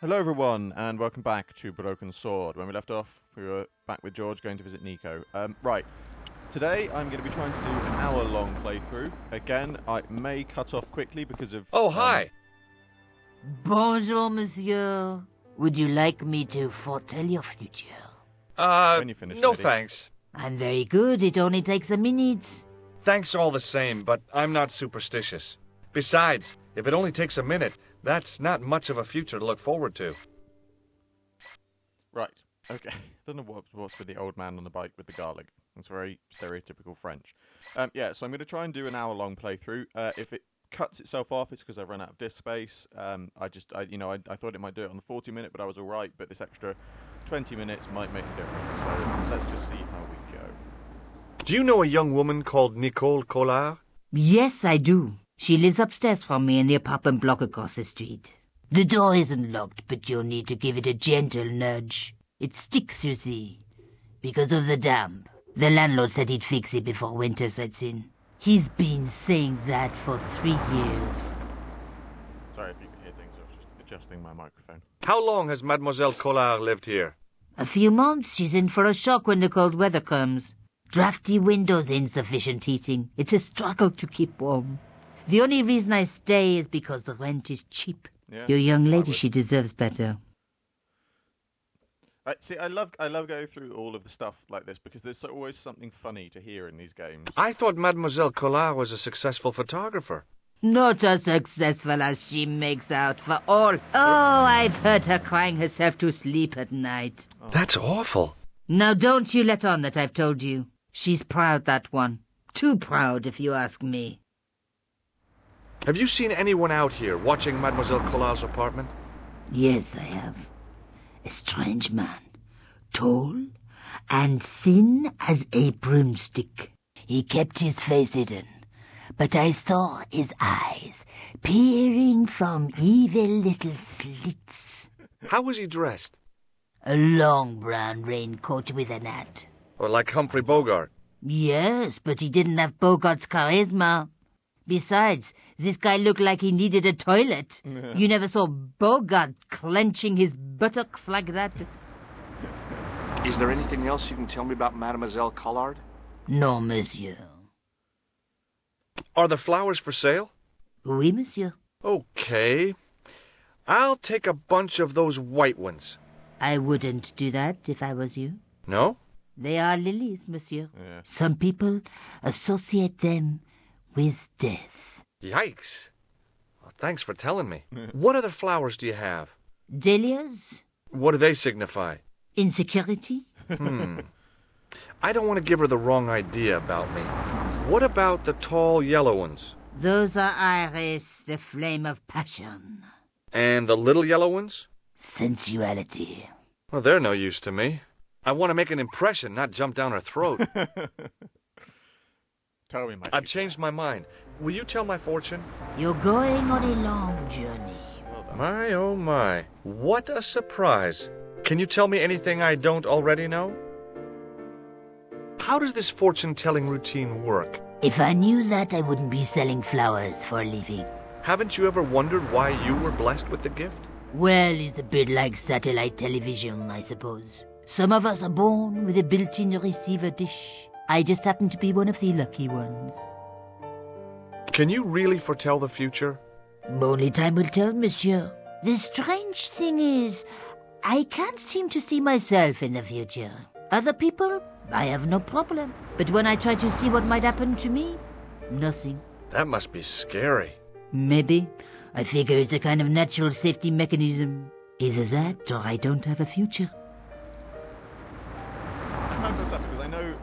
Hello everyone, and welcome back to Broken Sword. When we left off, we were back with George going to visit Nico. Right, today I'm going to be trying to do an hour-long playthrough. Again, I may cut off quickly because of... Oh, hi! Bonjour, monsieur. Would you like me to foretell your future? When you finish, no lady. thanks. I'm very good. It only takes a minute. Thanks all the same, but I'm not superstitious. Besides, if it only takes a minute, that's not much of a future to look forward to. Right, okay. Don't know what's with the old man on the bike with the garlic. It's very stereotypical French. Yeah, so I'm going to try and do an hour-long playthrough. If it cuts itself off, it's because I've run out of disk space. I thought it might do it on the 40-minute, but I was all right. But this extra 20 minutes might make the difference. So let's just see how we go. Do you know a young woman called Nicole Collard? Yes, I do. She lives upstairs from me in the apartment block across the street. The door isn't locked, but you'll need to give it a gentle nudge. It sticks, you see, because of the damp. The landlord said he'd fix it before winter sets in. He's been saying that for 3 years. Sorry if you could hear things. I was just adjusting my microphone. How long has Mademoiselle Collard lived here? A few months. She's in for a shock when the cold weather comes. Drafty windows, insufficient heating. It's a struggle to keep warm. The only reason I stay is because the rent is cheap. Yeah, Your young lady, she deserves better. I love going through all of the stuff like this because there's always something funny to hear in these games. I thought Mademoiselle Collard was a successful photographer. Not as successful as she makes out for all. Oh, I've heard her crying herself to sleep at night. Oh. That's awful. Now don't you let on that I've told you. She's proud, that one. Too proud, if you ask me. Have you seen anyone out here watching Mademoiselle Collard's apartment? Yes, I have. A strange man. Tall and thin as a broomstick. He kept his face hidden, but I saw his eyes peering from evil little slits. How was he dressed? A long brown raincoat with an hat. Or like Humphrey Bogart? Yes, but he didn't have Bogart's charisma. Besides, this guy looked like he needed a toilet. You never saw Bogart clenching his buttocks like that? Is there anything else you can tell me about Mademoiselle Collard? No, monsieur. Are the flowers for sale? Oui, monsieur. Okay. I'll take a bunch of those white ones. I wouldn't do that if I was you. No? They are lilies, monsieur. Yeah. Some people associate them with death. Yikes. Well, thanks for telling me. What other flowers do you have? Dahlias? What do they signify? Insecurity? I don't want to give her the wrong idea about me. What about the tall yellow ones? Those are iris, the flame of passion. And the little yellow ones? Sensuality. Well, they're no use to me. I want to make an impression, not jump down her throat. Tell me, my I've future. changed my mind. Will you tell my fortune? You're going on a long journey. Well done. My, oh my. What a surprise. Can you tell me anything I don't already know? How does this fortune-telling routine work? If I knew that, I wouldn't be selling flowers for a living. Haven't you ever wondered why you were blessed with the gift? Well, it's a bit like satellite television, I suppose. Some of us are born with a built-in receiver dish. I just happen to be one of the lucky ones. Can you really foretell the future? Only time will tell, monsieur. The strange thing is, I can't seem to see myself in the future. Other people, I have no problem. But when I try to see what might happen to me, nothing. That must be scary. Maybe. I figure it's a kind of natural safety mechanism. Either that, or I don't have a future. I kind of feel sad because I know,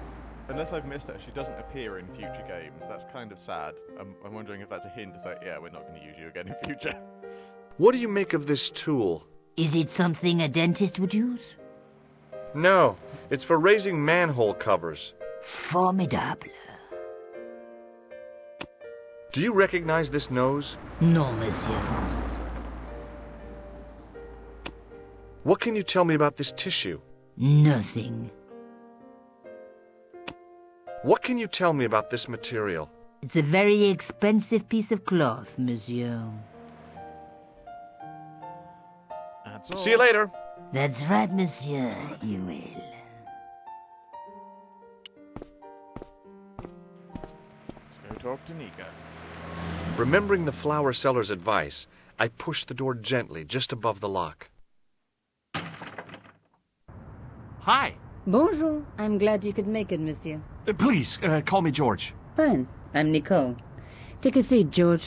unless I've missed it, she doesn't appear in future games. That's kind of sad. I'm wondering if that's a hint to say, yeah, we're not going to use you again in future. What do you make of this tool? Is it something a dentist would use? No, it's for raising manhole covers. Formidable. Do you recognize this nose? No, monsieur. What can you tell me about this tissue? Nothing. What can you tell me about this material? It's a very expensive piece of cloth, monsieur. That's all. See you later. That's right, monsieur. You will. Let's go talk to Nico. Remembering the flower seller's advice, I pushed the door gently just above the lock. Hi. Bonjour. I'm glad you could make it, monsieur. Please, call me George. Fine. I'm Nicole. Take a seat, George.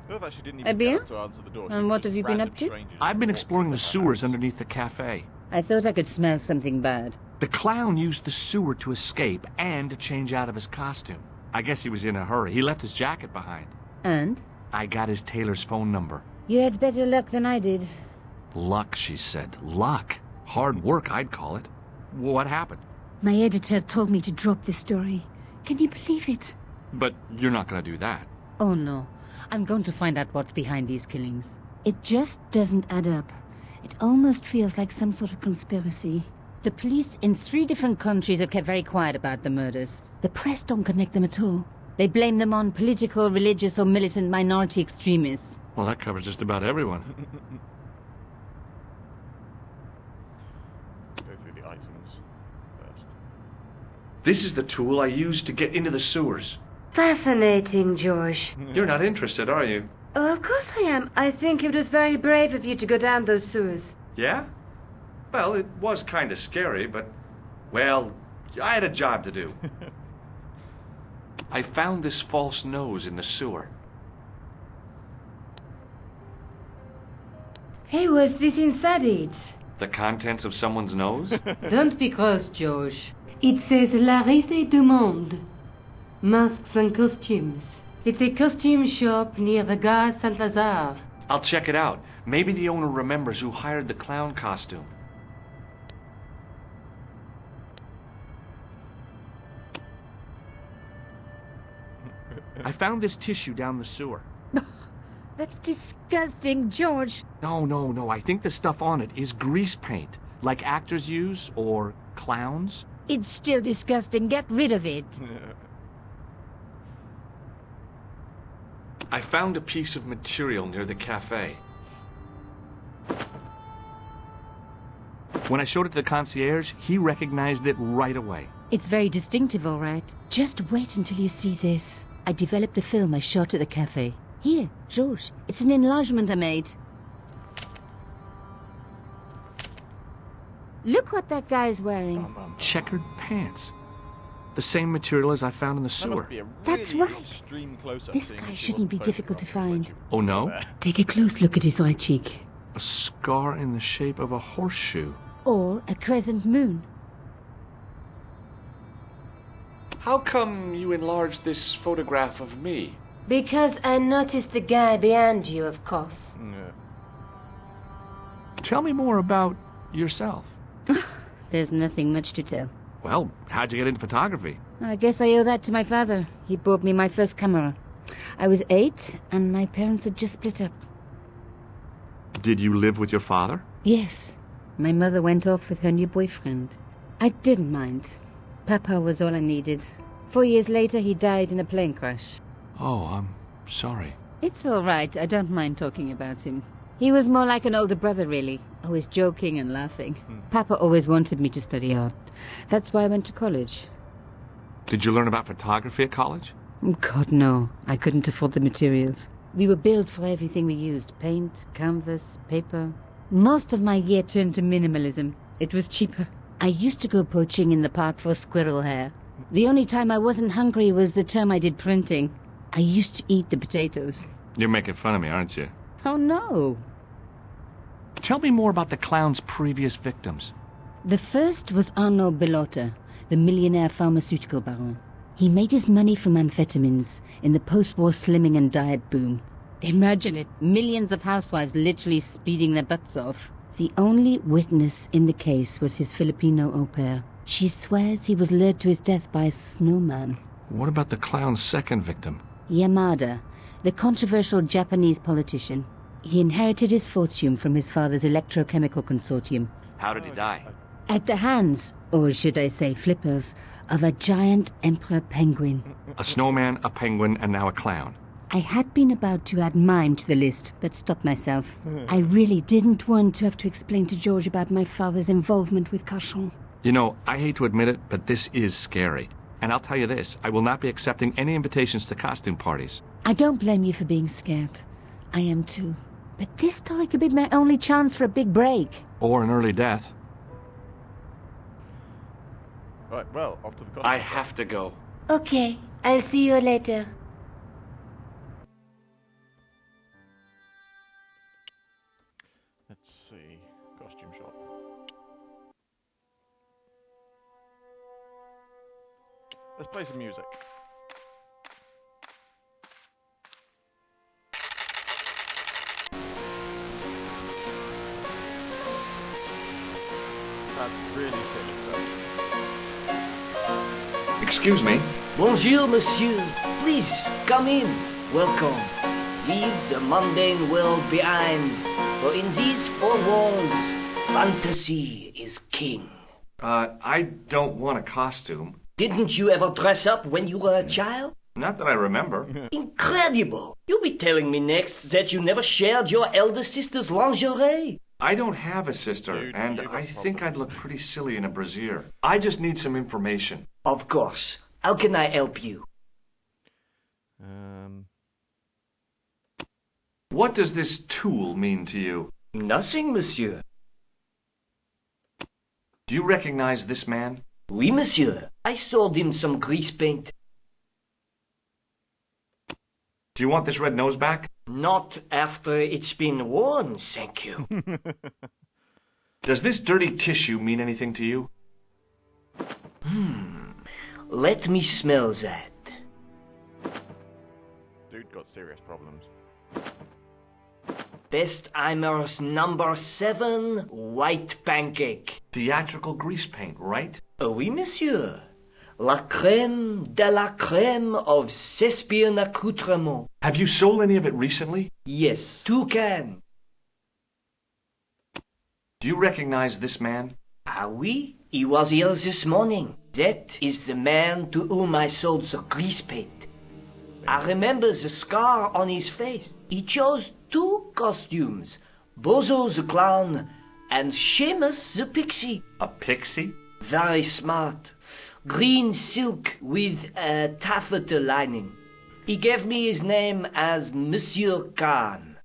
I love that she didn't A even get beer? up to answer the door. And She what just have you been random up to? strangers I've been walked exploring the into her sewers house. underneath the cafe. I thought I could smell something bad. The clown used the sewer to escape and to change out of his costume. I guess he was in a hurry. He left his jacket behind. And? I got his tailor's phone number. You had better luck than I did. Luck, she said. Luck. Hard work, I'd call it. What happened? My editor told me to drop this story. Can you believe it? But you're not going to do that. Oh, no. I'm going to find out what's behind these killings. It just doesn't add up. It almost feels like some sort of conspiracy. The police in 3 different countries have kept very quiet about the murders. The press don't connect them at all. They blame them on political, religious, or militant minority extremists. Well, that covers just about everyone. Go through the items first. This is the tool I used to get into the sewers. Fascinating, George. You're not interested, are you? Oh, of course I am. I think it was very brave of you to go down those sewers. Yeah? Well, it was kind of scary, but, well, I had a job to do. I found this false nose in the sewer. Hey, what's this inside it? The contents of someone's nose? Don't be cross, George. It says La Risée du Monde. Masks and costumes. It's a costume shop near the Gare Saint-Lazare. I'll check it out. Maybe the owner remembers who hired the clown costume. I found this tissue down the sewer. That's disgusting, George. No. I think the stuff on it is grease paint, like actors use, or clowns. It's still disgusting. Get rid of it. I found a piece of material near the cafe. When I showed it to the concierge, he recognized it right away. It's very distinctive, all right. Just wait until you see this. I developed a film I shot at the cafe. Here, George, it's an enlargement I made. Look what that guy's wearing. Bum, bum, bum. Checkered pants. The same material as I found in the That sewer. must be a That's really right. extreme close-up. This seeing guy as she shouldn't wasn't be difficult to photographed, find. Oh, no? there. Take a close look at his right cheek. A scar in the shape of a horseshoe. Or a crescent moon. How come you enlarged this photograph of me? Because I noticed the guy behind you, of course. Yeah. Tell me more about yourself. There's nothing much to tell. Well, how'd you get into photography? I guess I owe that to my father. He bought me my first camera. I was 8, and my parents had just split up. Did you live with your father? Yes. My mother went off with her new boyfriend. I didn't mind. Papa was all I needed. 4 years later, he died in a plane crash. Oh, I'm sorry. It's all right. I don't mind talking about him. He was more like an older brother, really. Always joking and laughing. Papa always wanted me to study art. That's why I went to college. Did you learn about photography at college? God, no. I couldn't afford the materials. We were billed for everything we used. Paint, canvas, paper. Most of my year turned to minimalism. It was cheaper. I used to go poaching in the park for squirrel hair. The only time I wasn't hungry was the term I did printing. I used to eat the potatoes. You're making fun of me, aren't you? Oh, no. Tell me more about the clown's previous victims. The first was Arnaud Bellotta, the millionaire pharmaceutical baron. He made his money from amphetamines in the post-war slimming and diet boom. Imagine it, millions of housewives literally speeding their butts off. The only witness in the case was his Filipino au pair. She swears he was lured to his death by a snowman. What about the clown's second victim? Yamada, the controversial Japanese politician. He inherited his fortune from his father's electrochemical consortium. How did he die? At the hands, or should I say flippers, of a giant emperor penguin. A snowman, a penguin, and now a clown. I had been about to add mime to the list, but stopped myself. I really didn't want to have to explain to George about my father's involvement with Cachon. You know, I hate to admit it, but this is scary. And I'll tell you this, I will not be accepting any invitations to costume parties. I don't blame you for being scared. I am too. But this story could be my only chance for a big break. Or an early death. Right, well, off to the costume I shop. have to go. Okay, I'll see you later. Let's see. Costume shop. Let's play some music. That's really sinister. Excuse me. Bonjour, monsieur. Please, come in. Welcome. Leave the mundane world behind, for in these four walls, fantasy is king. I don't want a costume. Didn't you ever dress up when you were a child? Not that I remember. Incredible! You'll be telling me next that you never shared your elder sister's lingerie. I don't have a sister, Dude, and you got I think I'd problems. look pretty silly in a brassiere. I just need some information. Of course. How can I help you? What does this tool mean to you? Nothing, monsieur. Do you recognize this man? Oui, monsieur. I sold him some grease paint. Do you want this red nose back? Not after it's been worn, thank you. Does this dirty tissue mean anything to you? Let me smell that. Dude got serious problems. Bestheimer's number 7 white pancake. Theatrical grease paint, right? Oui, monsieur. La crème de la crème of Thespian accoutrement. Have you sold any of it recently? Yes, 2 cans. Do you recognize this man? Ah oui, he was here this morning. That is the man to whom I sold the grease paint. I remember the scar on his face. He chose 2 costumes. Bozo the clown and Seamus the pixie. A pixie? Very smart. Green silk with a taffeta lining. He gave me his name as Monsieur Khan.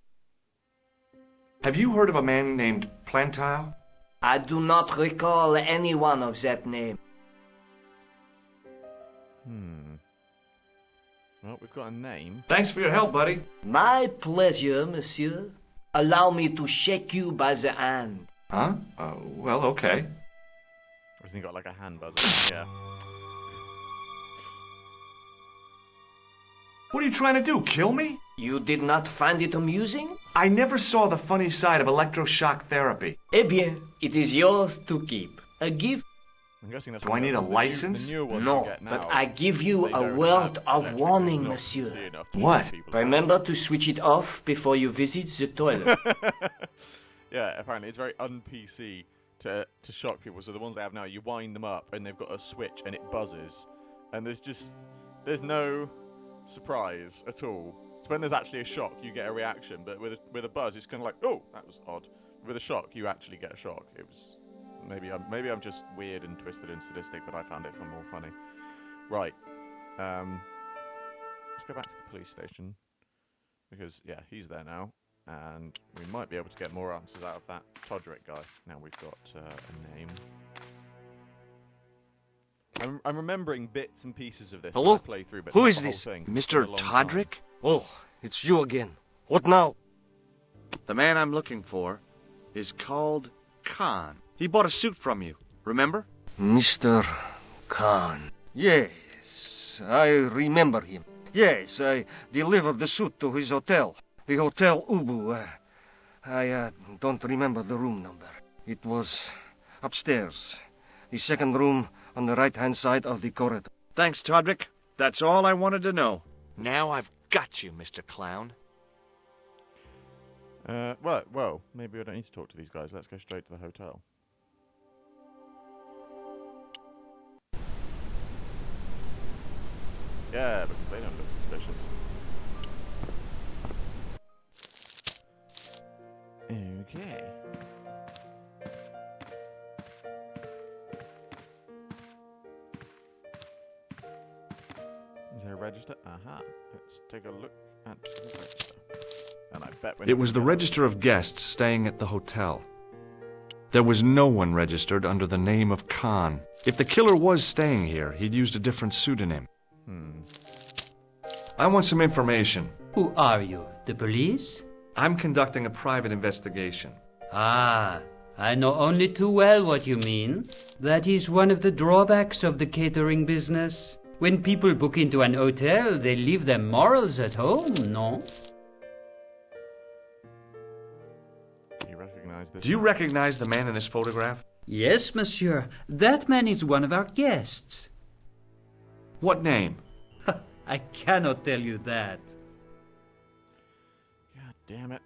Have you heard of a man named Plantile? I do not recall anyone of that name. Well, we've got a name. Thanks for your help, buddy. My pleasure, monsieur. Allow me to shake you by the hand. Huh? Well, okay. Hasn't he got like a hand buzzer? Yeah. What are you trying to do, kill me? You did not find it amusing? I never saw the funny side of electroshock therapy. Eh bien, it is yours to keep. A gift? I'm guessing that's Do I need a license? The newer ones No, you get now, but I give you they a don't word have of electric, warning, it's not monsieur. PC enough to What? shock people. Remember to switch it off before you visit the toilet. Yeah, apparently it's very un-PC to shock people. So the ones they have now, you wind them up and they've got a switch and it buzzes. And there's no surprise at all. So when there's actually a shock, you get a reaction. But with a buzz, it's kind of like, oh, that was odd. With a shock, you actually get a shock. It was... Maybe I'm just weird and twisted and sadistic, but I found it more funny. Right. Let's go back to the police station. Because, yeah, he's there now. And we might be able to get more answers out of that Todrick guy. Now we've got a name. I'm remembering bits and pieces of this Hello? as I play through, but Who not is the whole this? thing. It's Mr. been a long time. Todrick? Oh, it's you again. What now? The man I'm looking for is called Khan. He bought a suit from you, remember? Mr. Khan. Yes, I remember him. Yes, I delivered the suit to his hotel. The Hotel Ubu. I don't remember the room number. It was upstairs. The second room on the right-hand side of the corridor. Thanks, Todrick. That's all I wanted to know. Now I've got you, Mr. Clown. Well, maybe I don't need to talk to these guys. Let's go straight to the hotel. Yeah, because they don't look suspicious. Okay. Is there a register? Aha. Let's take a look at the register. And I bet we're It was the register of guests staying at the hotel. There was no one registered under the name of Khan. If the killer was staying here, he'd used a different pseudonym. I want some information. Who are you? The police? I'm conducting a private investigation. Ah, I know only too well what you mean. That is one of the drawbacks of the catering business. When people book into an hotel, they leave their morals at home, no? Do you recognize the man in this photograph? Yes, monsieur. That man is one of our guests. What name? I cannot tell you that. God damn it.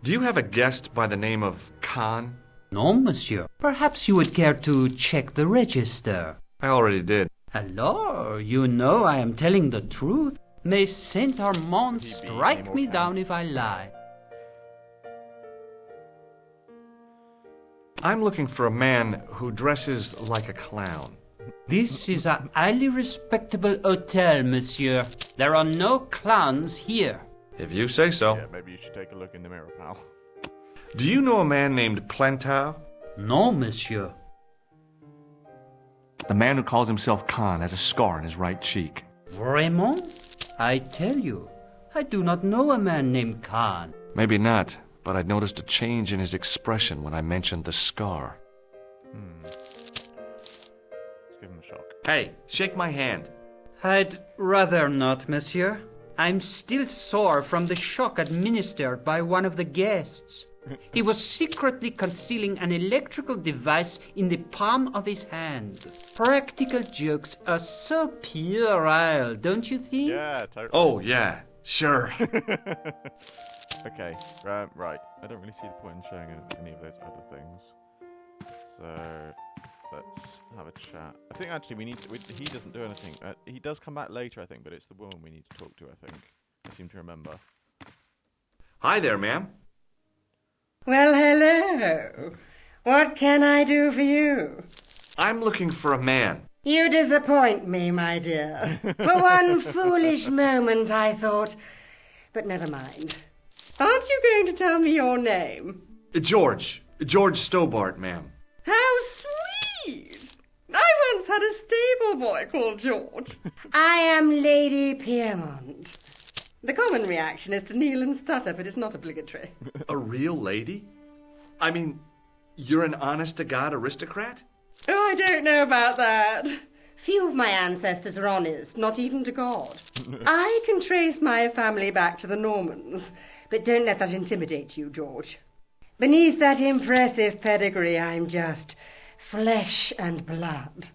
Do you have a guest by the name of Khan? No, monsieur. Perhaps you would care to check the register. I already did. Alors, you know I am telling the truth. May Saint Armand strike me down if I lie. I'm looking for a man who dresses like a clown. This is a highly respectable hotel, monsieur. There are no clowns here. If you say so. Yeah, maybe you should take a look in the mirror, pal. Do you know a man named Plantow? No, monsieur. The man who calls himself Khan has a scar on his right cheek. Vraiment? I tell you, I do not know a man named Khan. Maybe not, but I'd noticed a change in his expression when I mentioned the scar. Let's give him a shock. Hey, shake my hand. I'd rather not, monsieur. I'm still sore from the shock administered by one of the guests. He was secretly concealing an electrical device in the palm of his hand. Practical jokes are so puerile, don't you think? Yeah, totally. Oh, yeah, sure. Okay, right. I don't really see the point in showing any of those other things. So, let's have a chat. I think actually we need to... he doesn't do anything. He does come back later, I think, but it's the woman we need to talk to, I think. I seem to remember. Hi there, ma'am. Well, hello. What can I do for you? I'm looking for a man. You disappoint me, my dear. For one foolish moment I thought... But never mind. Aren't you going to tell me your name? George Stobart, ma'am. How sweet! I once had a stable boy called George. I am Lady Piermont. The common reaction is to kneel and stutter, but it's not obligatory. A real lady? I mean, you're an honest-to-God aristocrat? Oh, I don't know about that. Few of my ancestors are honest, not even to God. I can trace my family back to the Normans, but don't let that intimidate you, George. Beneath that impressive pedigree, I'm just flesh and blood.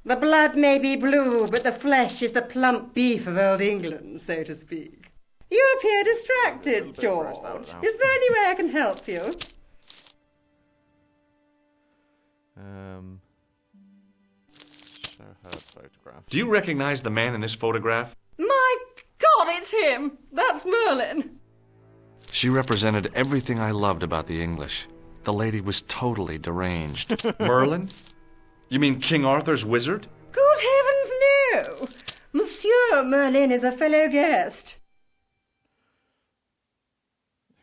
The blood may be blue, but the flesh is the plump beef of old England, so to speak. You appear distracted, George. Is there any way I can help you? Show her the photograph. Do you recognize the man in this photograph? My God, it's him! That's Merlin! She represented everything I loved about the English. The lady was totally deranged. Merlin? You mean King Arthur's wizard? Good heavens, no! Monsieur Merlin is a fellow guest.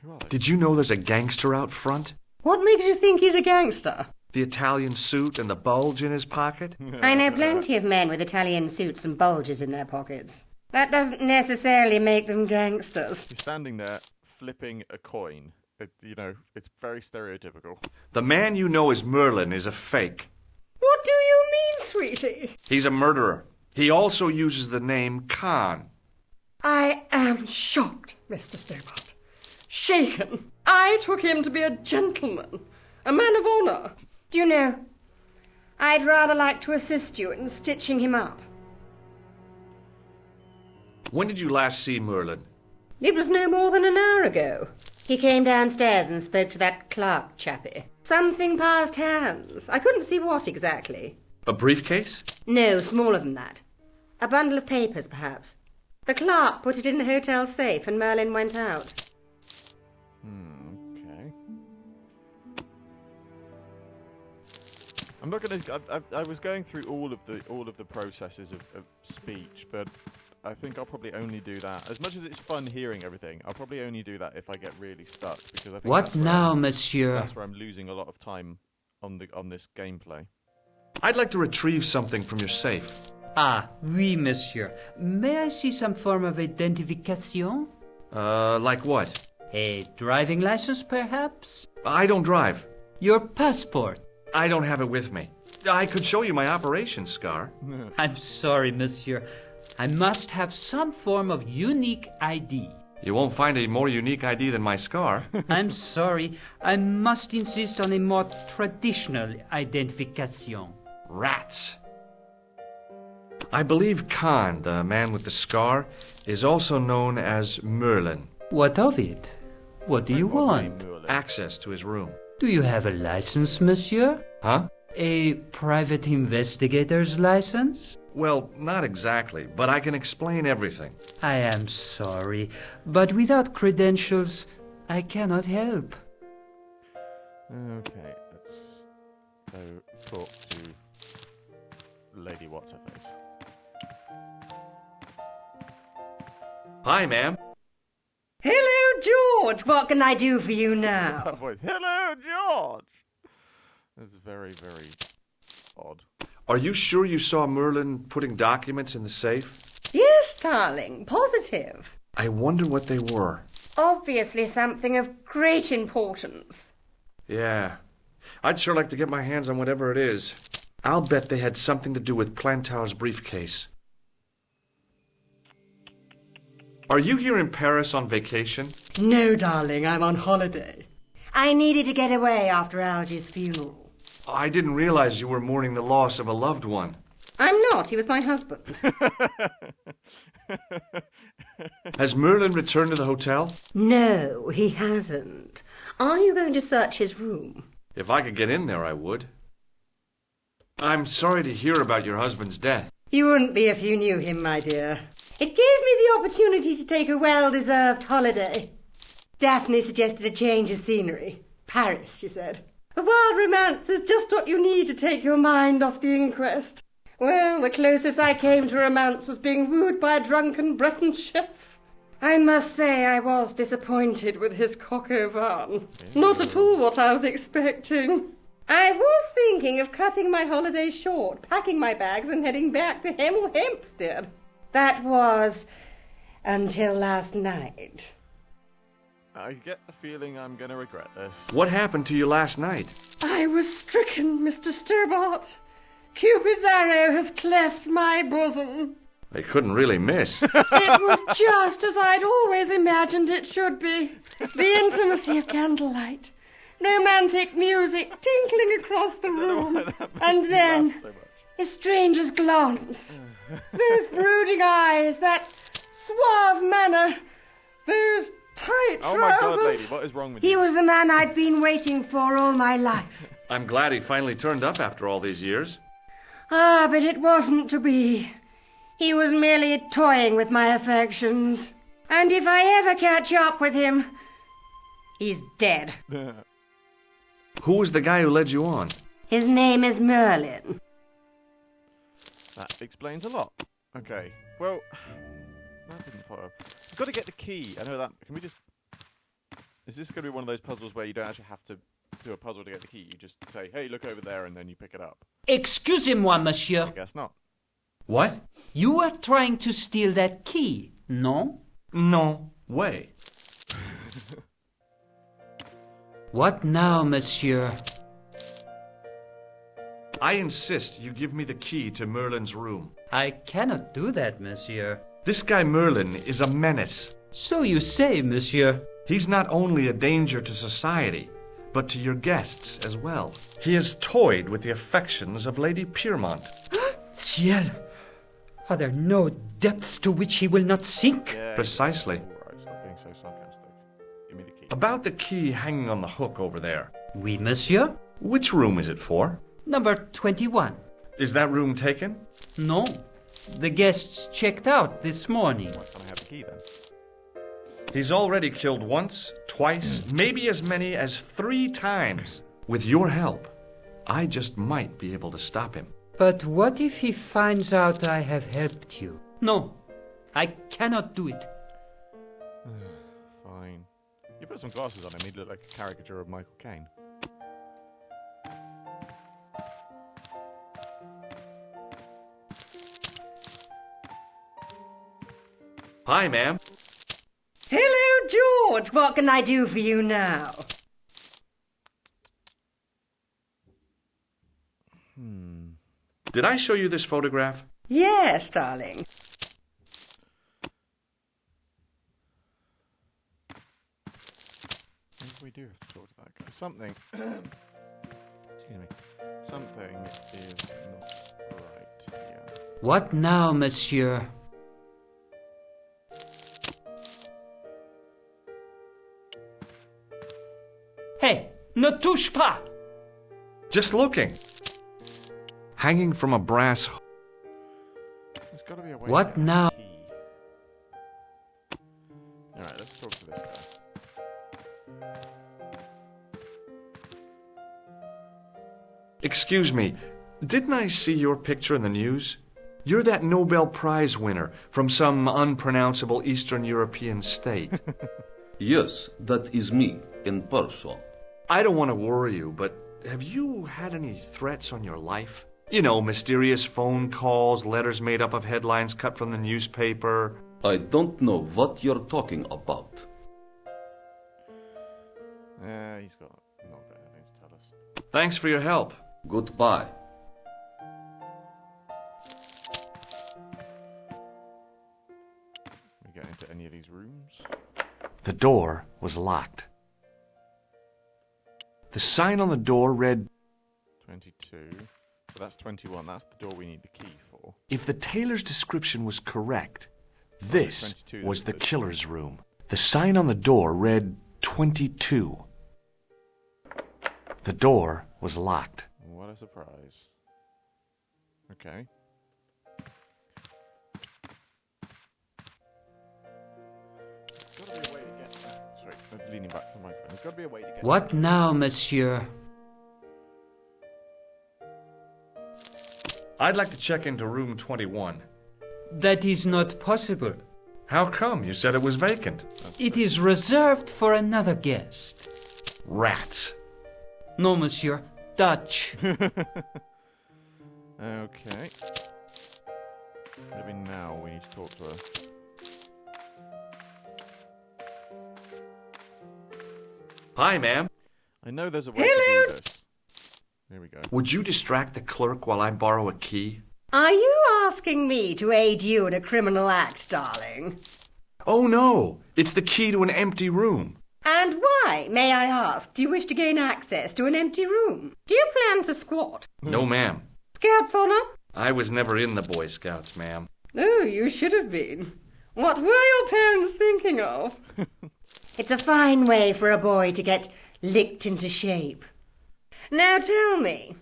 Who are they? Did you know there's a gangster out front? What makes you think he's a gangster? The Italian suit and the bulge in his pocket? I know plenty of men with Italian suits and bulges in their pockets. That doesn't necessarily make them gangsters. He's standing there, flipping a coin. It's very stereotypical. The man you know as Merlin is a fake. What do you mean, sweetie? He's a murderer. He also uses the name Khan. I am shocked, Mr. Stobart. Shaken. I took him to be a gentleman, a man of honour. Do you know, I'd rather like to assist you in stitching him up. When did you last see Merlin? It was no more than an hour ago. He came downstairs and spoke to that clerk chappie. Something passed hands. I couldn't see what exactly. A briefcase? No, smaller than that. A bundle of papers, perhaps. The clerk put it in the hotel safe and Merlin went out. Okay. I'm not going to... I was going through all of the processes of speech, but I think I'll probably only do that. As much as it's fun hearing everything, I'll probably only do that if I get really stuck, because I think What now, monsieur? That's where I'm losing a lot of time on this gameplay. I'd like to retrieve something from your safe. Ah, oui, monsieur. May I see some form of identification? Like what? A driving license, perhaps? I don't drive. Your passport? I don't have it with me. I could show you my operation scar. I'm sorry, monsieur. I must have some form of unique ID. You won't find a more unique ID than my scar. I'm sorry. I must insist on a more traditional identification. Rats. I believe Khan, the man with the scar, is also known as Merlin. What of it? What do you want? Access to his room. Do you have a license, monsieur? Huh? A private investigator's license? Well, not exactly, but I can explain everything. I am sorry, but without credentials, I cannot help. Okay, let's go talk to Lady What's-Her-Face. Hi, ma'am. Hello, George. What can I do for you now? That voice. Hello, George. That's very, very odd. Are you sure you saw Merlin putting documents in the safe? Yes, darling. Positive. I wonder what they were. Obviously something of great importance. Yeah. I'd sure like to get my hands on whatever it is. I'll bet they had something to do with Plantow's briefcase. Are you here in Paris on vacation? No, darling, I'm on holiday. I needed to get away after Algy's funeral. I didn't realize you were mourning the loss of a loved one. I'm not. He was my husband. Has Merlin returned to the hotel? No, he hasn't. Are you going to search his room? If I could get in there, I would. I'm sorry to hear about your husband's death. You wouldn't be if you knew him, my dear. It gave me the opportunity to take a well-deserved holiday. Daphne suggested a change of scenery. Paris, she said. A wild romance is just what you need to take your mind off the inquest. Well, the closest I came to romance was being wooed by a drunken Breton chef. I must say I was disappointed with his coq au vin. Not at all what I was expecting. I was thinking of cutting my holiday short, packing my bags and heading back to Hemel Hempstead. That was until last night. I get the feeling I'm going to regret this. What happened to you last night? I was stricken, Mr. Stobart. Cupid's arrow has cleft my bosom. They couldn't really miss. It was just as I'd always imagined it should be. The intimacy of candlelight. Romantic music tinkling across the room. And then a stranger's glance. Those brooding eyes, that suave manner, those tight Oh trousers. my God, lady, what is wrong with you? He was the man I'd been waiting for all my life. I'm glad he finally turned up after all these years. Ah, but it wasn't to be. He was merely toying with my affections. And if I ever catch up with him, he's dead. Who was the guy who led you on? His name is Merlin. That explains a lot. Okay, well, that didn't follow. You've got to get the key. I know that. Can we just... Is this going to be one of those puzzles where you don't actually have to do a puzzle to get the key? You just say, hey, look over there, and then you pick it up. Excusez-moi, monsieur. I guess not. What? You were trying to steal that key, no? No way. What now, monsieur? I insist you give me the key to Merlin's room. I cannot do that, monsieur. This guy Merlin is a menace. So you say, monsieur. He's not only a danger to society, but to your guests as well. He has toyed with the affections of Lady Piermont. Ciel! Are there no depths to which he will not sink? Yeah, Precisely. All right, stop being so sarcastic. Give me the key. About the key hanging on the hook over there. Oui, monsieur. Which room is it for? Number 21. Is that room taken? No. The guests checked out this morning. Why can't I have the key then? He's already killed once, twice, maybe as many as 3 times. With your help, I just might be able to stop him. But what if he finds out I have helped you? No, I cannot do it. Fine. You put some glasses on him, he'd look like a caricature of Michael Caine. Hi, ma'am. Hello, George. What can I do for you now? Did I show you this photograph? Yes, darling. Maybe we do have to talk to that guy. Something... Excuse me. Something is not right here. What now, monsieur? Hey, ne touche pas! Just looking. Hanging from a brass... There's got to be a way What to get now? a key. Alright, let's talk to this guy. Excuse me, didn't I see your picture in the news? You're that Nobel Prize winner from some unpronounceable Eastern European state. Yes, that is me, in person. I don't want to worry you, but have you had any threats on your life? You know, mysterious phone calls, letters made up of headlines cut from the newspaper. I don't know what you're talking about. He's got not got anything to tell us. Thanks for your help. Goodbye. We get into any of these rooms? The door was locked. The sign on the door read, 22. So that's 21. That's the door we need the key for. if the tailor's description was correct, Was it this 22 was that the was the- killer's room. The sign on the door read 22. The door was locked. What a surprise. Okay. There's got to be a way to get... Sorry, I'm leaning back from the microphone. There's got to be a way to get... What now, monsieur? I'd like to check into room 21. That is not possible. How come? You said it was vacant. It is reserved for another guest. Rats. No, monsieur. Dutch. Okay. Maybe now we need to talk to her. Hi, ma'am. I know there's a way to do this. There we go. Would you distract the clerk while I borrow a key? Are you asking me to aid you in a criminal act, darling? Oh, no. It's the key to an empty room. And why, may I ask, do you wish to gain access to an empty room? Do you plan to squat? No, ma'am. Scouts honor? I was never in the Boy Scouts, ma'am. Oh, you should have been. What were your parents thinking of? It's a fine way for a boy to get licked into shape. Now tell me,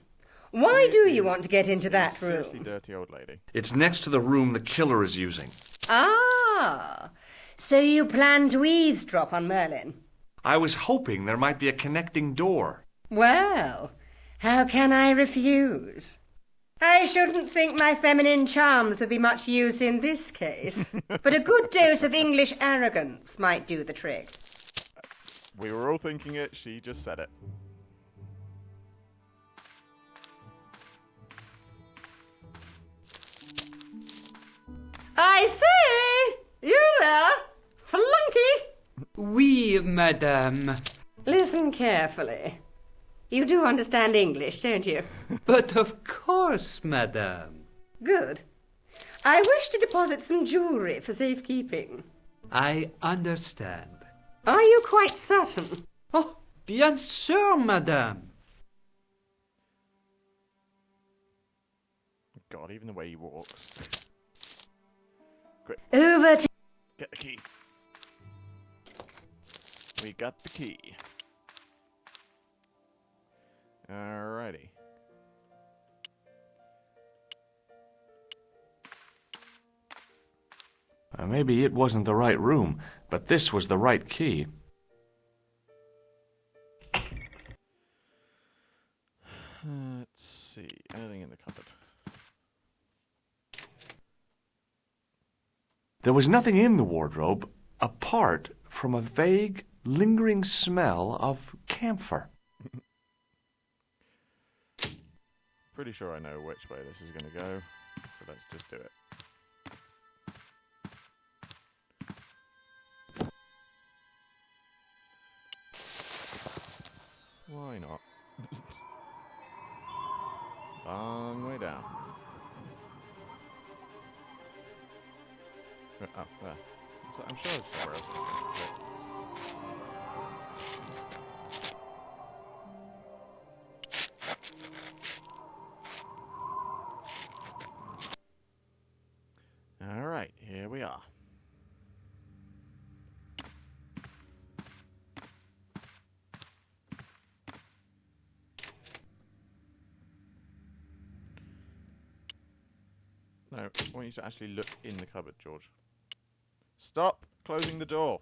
why do you want to get into that Seriously room? dirty old lady. It's next to the room the killer is using. Ah, so you plan to eavesdrop on Merlin? I was hoping there might be a connecting door. Well, how can I refuse? I shouldn't think my feminine charms would be much use in this case, but a good dose of English arrogance might do the trick. We were all thinking it, she just said it. I say! You there! Flunky! Oui, madame. Listen carefully. You do understand English, don't you? But of course, madame. Good. I wish to deposit some jewellery for safekeeping. I understand. Are you quite certain? Oh, bien sûr, madame. God, even the way he walks. Quick, Over to... get the key. We got the key. Alrighty. Maybe it wasn't the right room, but this was the right key. Let's see. Anything in the cupboard? There was nothing in the wardrobe apart from a vague, lingering smell of camphor. Pretty sure I know which way this is going to go, so let's just do it. Why not? Long way down. Oh, there. So I'm sure there's somewhere else I'm supposed to click. Alright, here we are. No, I want you to actually look in the cupboard, George. Stop closing the door.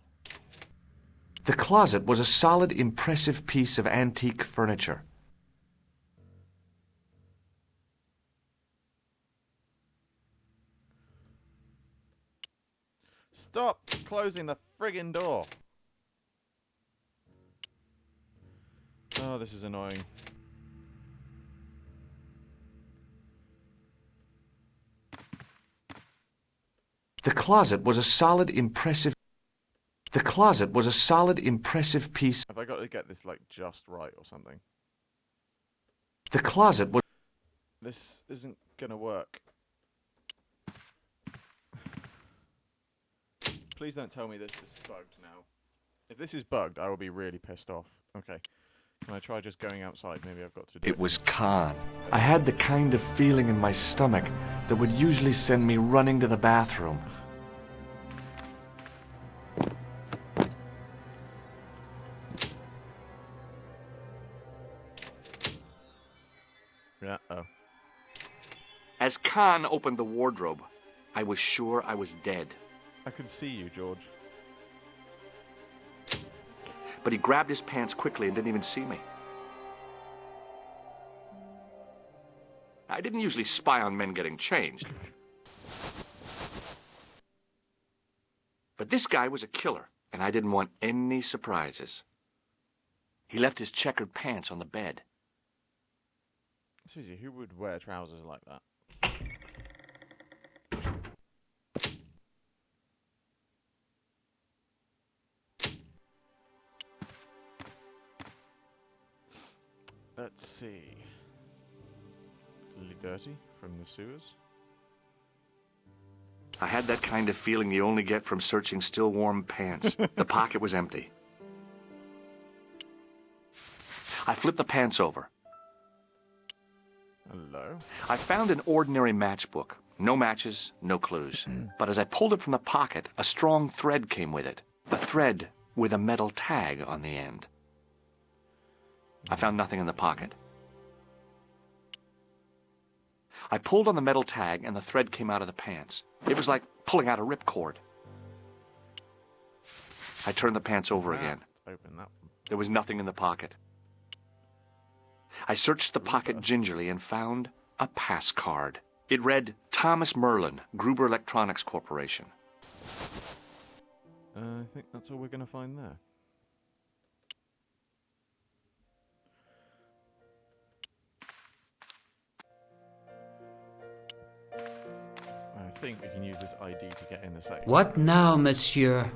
The closet was a solid, impressive piece of antique furniture. Stop closing the friggin' door. Oh, this is annoying. The closet was a solid, impressive... The closet was a solid, impressive piece... Have I got to get this, like, just right or something? The closet was... This isn't gonna work. Please don't tell me this is bugged now. If this is bugged, I will be really pissed off. Okay. Can I try just going outside? Maybe I've got to do it. It was Khan. I had the kind of feeling in my stomach that would usually send me running to the bathroom. Yeah, oh. As Khan opened the wardrobe, I was sure I was dead. I could see you, George. But he grabbed his pants quickly and didn't even see me. I didn't usually spy on men getting changed. But this guy was a killer, and I didn't want any surprises. He left his checkered pants on the bed. Seriously, who would wear trousers like that? Let's see. A little dirty from the sewers. I had that kind of feeling you only get from searching still warm pants. The pocket was empty. I flipped the pants over. Hello? I found an ordinary matchbook. No matches, no clues. But as I pulled it from the pocket, a strong thread came with it. A thread with a metal tag on the end. I found nothing in the pocket. I pulled on the metal tag and the thread came out of the pants. It was like pulling out a ripcord. I turned the pants over again. Open that one. There was nothing in the pocket. I searched the pocket gingerly and found a pass card. It read, Thomas Merlin, Gruber Electronics Corporation. I think that's all we're going to find there. I think we can use this ID to get in the safe. What now, monsieur?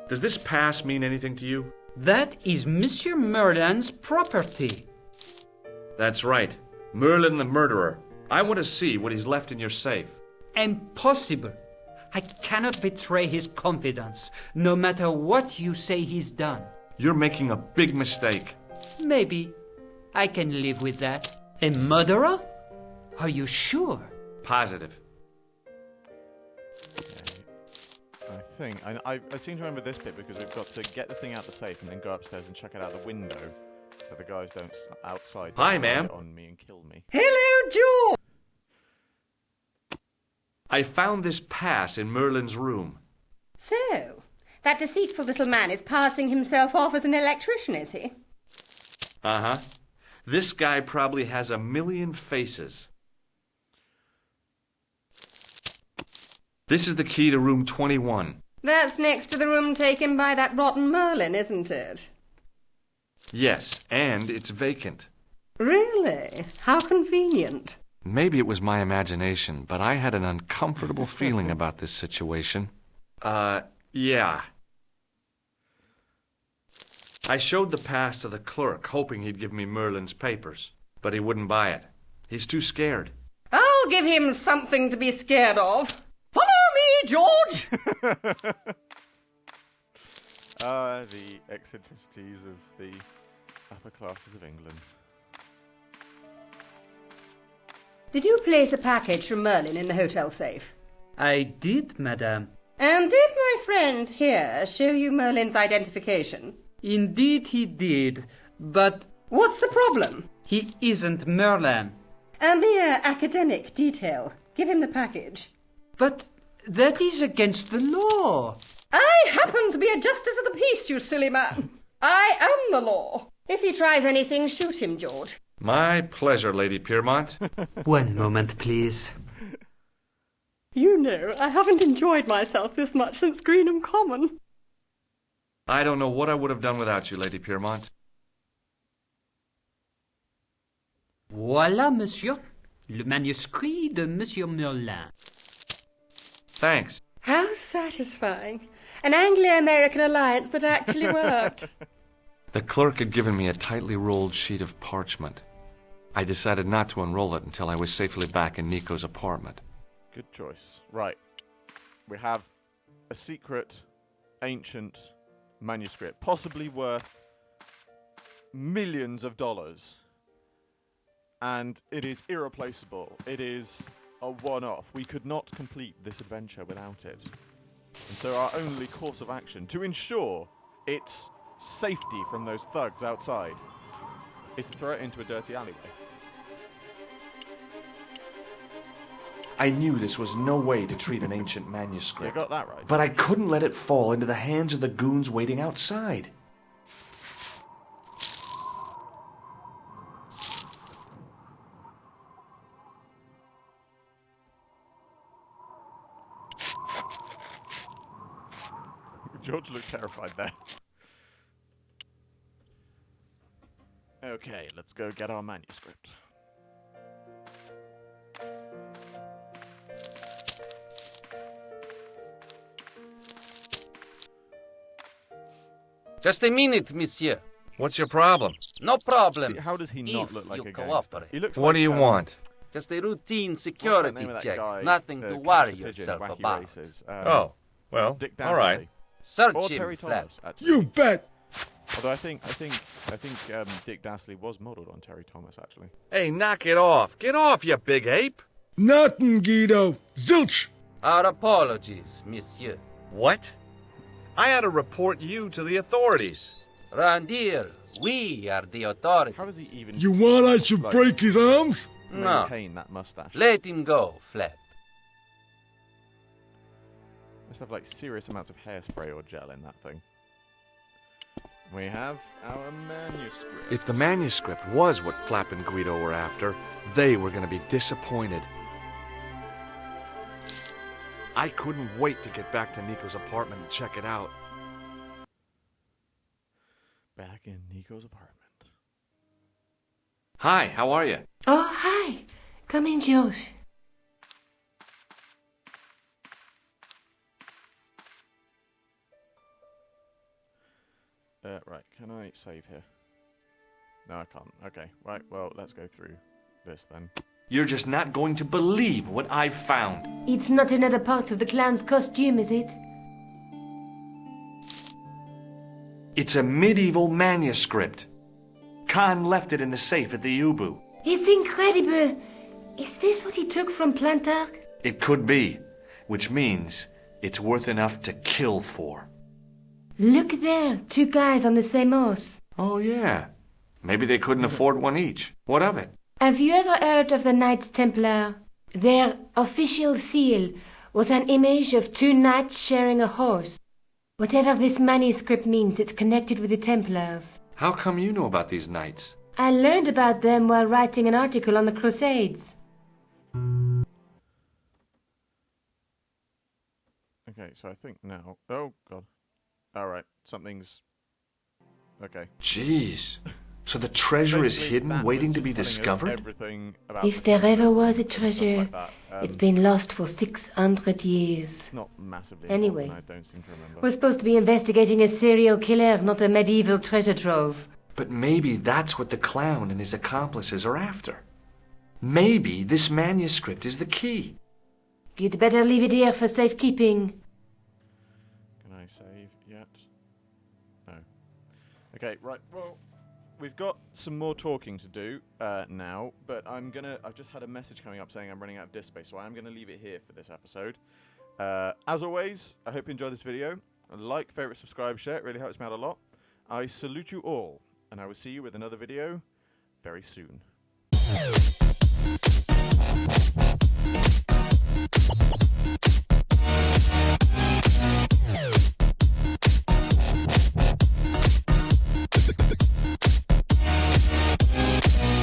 Does this pass mean anything to you? That is Monsieur Merlin's property. That's right. Merlin the murderer. I want to see what he's left in your safe. Impossible. I cannot betray his confidence, no matter what you say he's done. You're making a big mistake. Maybe. I can live with that. A murderer? Are you sure? Positive. I think. I seem to remember this bit because we've got to get the thing out the safe and then go upstairs and check it out the window so the guys don't outside Hi, don't ma'am. find it on me and kill me. Hello, George! I found this pass in Merlin's room. So, that deceitful little man is passing himself off as an electrician, is he? Uh-huh. This guy probably has 1,000,000 faces. This is the key to room 21. That's next to the room taken by that rotten Merlin, isn't it? Yes, and it's vacant. Really? How convenient. Maybe it was my imagination, but I had an uncomfortable feeling about this situation. Yeah. I showed the pass to the clerk, hoping he'd give me Merlin's papers, but he wouldn't buy it. He's too scared. I'll give him something to be scared of. Follow me, George! The eccentricities of the upper classes of England. Did you place a package from Merlin in the hotel safe? I did, madame. And did my friend here show you Merlin's identification? Indeed he did, but... What's the problem? He isn't Merlin. A mere academic detail. Give him the package. But that is against the law. I happen to be a justice of the peace, you silly man. I am the law. If he tries anything, shoot him, George. My pleasure, Lady Piermont. One moment, please. You know, I haven't enjoyed myself this much since Greenham Common. I don't know what I would have done without you, Lady Piermont. Voilà, monsieur. Le manuscrit de Monsieur Merlin. Thanks. How satisfying. An Anglo-American alliance that actually worked. The clerk had given me a tightly rolled sheet of parchment. I decided not to unroll it until I was safely back in Nico's apartment. Good choice. Right. We have a secret, ancient manuscript, possibly worth millions of dollars. And it is irreplaceable. It is a one-off. We could not complete this adventure without it. And so our only course of action to ensure its safety from those thugs outside is to throw it into a dirty alleyway. I knew this was no way to treat an ancient manuscript. You got that right. But I couldn't let it fall into the hands of the goons waiting outside. George looked terrified there. Okay, let's go get our manuscript. Just a minute, monsieur. What's your problem? No problem. See, how does he not look like you a gangster? cooperate. He looks What like, do you want? Just a routine what's the security name of that check. guy, Nothing to Catch worry the Pigeon, yourself Wacky about. Races. Oh, well, Dick all right. Dastardly. Search Or him, Terry Flap. Thomas, actually. You bet. Although I think Dick Dastardly was modelled on Terry Thomas, actually. Hey, knock it off. Get off, you big ape. Nothing, Guido. Zilch. Our apologies, monsieur. What? I had to report you to the authorities. Randir, we are the authorities. How does he even... You want I should break his arms? No. maintain that mustache? Let him go, Flap. Must have like serious amounts of hairspray or gel in that thing. We have our manuscript. If the manuscript was what Flap and Guido were after, they were going to be disappointed. I couldn't wait to get back to Nico's apartment and check it out. Back in Nico's apartment. Hi, how are you? Oh, hi. Come in, George. Right, can I save here? No, I can't. Okay, right, well, let's go through this then. You're just not going to believe what I've found. It's not another part of the clown's costume, is it? It's a medieval manuscript. Khan left it in the safe at the Ubu. It's incredible. Is this what he took from Plantark? It could be, which means it's worth enough to kill for. Look there, 2 guys on the same horse. Oh, yeah. Maybe they couldn't afford one each. What of it? Have you ever heard of the Knights Templar? Their official seal was an image of two knights sharing a horse. Whatever this manuscript means, it's connected with the Templars. How come you know about these knights? I learned about them while writing an article on the Crusades. Okay, so I think now... Oh, God. Alright, something's... Okay. Jeez. So the treasure is hidden, waiting to be discovered? Everything about If there ever was a treasure, it's been lost for 600 years. It's not massively anyway, important, I don't seem to remember. We're supposed to be investigating a serial killer, not a medieval treasure trove. But maybe that's what the clown and his accomplices are after. Maybe this manuscript is the key. You'd better leave it here for safekeeping. Can I save yet? No. Okay, right, well... We've got some more talking to do now, but I've just had a message coming up saying I'm running out of disk space, so I am gonna leave it here for this episode. As always, I hope you enjoyed this video. Like, favorite, subscribe, share. It really helps me out a lot. I salute you all, and I will see you with another video very soon.